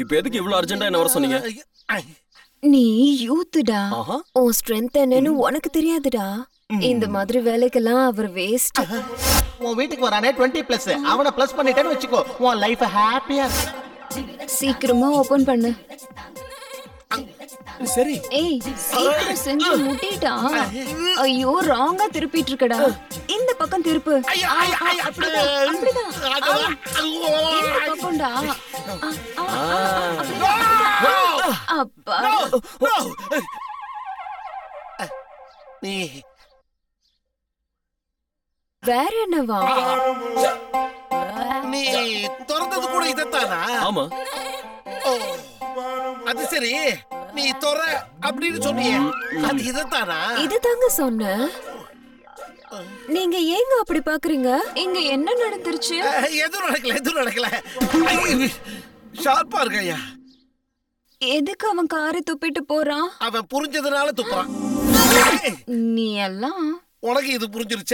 இப்ப எதுக்கு இவ்வளவு அர்ஜென்ட்டா என்ன வர சொன்னீங்க? நீ யூத்துடா, உன் ஸ்ட்ரென்த் என்னன்னு உனக்கு தெரியாதுடா. இந்த மாதிரி வேலைக்கெல்லாம் அவர் வேஸ்ட். உன் வீட்டுக்கு வரானே 20+, அவனை பிளஸ் பண்ணிட்டேன்னு வச்சுக்கோ, உன் லைஃப் ஹாப்பியா. சீக்கிரமா ஓபன் பண்ணு. சரி. ஏய், சீக்கிரம் செஞ்சு முட்டிட்டா. ஐயோ, ராங்கா திருப்பிட்டு இருக்கடா. இந்த பக்கம் திருப்பு. அப்படிதான், அப்படிதான். இந்த பக்கம்டா. அப்பா. நீ வேற என்னவா? நீ திறந்தது கூட இதத்தானா? ஆமா. அது சரி, நீ தொற அப்படின்னு சொன்னியே, அது இதத்தானா? இதுதாங்க சொன்னேன். நீங்க ஏங்க அப்படி பாக்குறீங்க? இங்க என்ன நடந்துருச்சு? எதுவும் நடக்கல. ஷார்ப்பா இருக்கையா. எதுக்கு அவன் காரை துப்பிட்டு போறான்? அவன் புரிஞ்சதுனால துப்புறான். நீ எல்லாம் உனக்கு இது புரிஞ்சிருச்சா?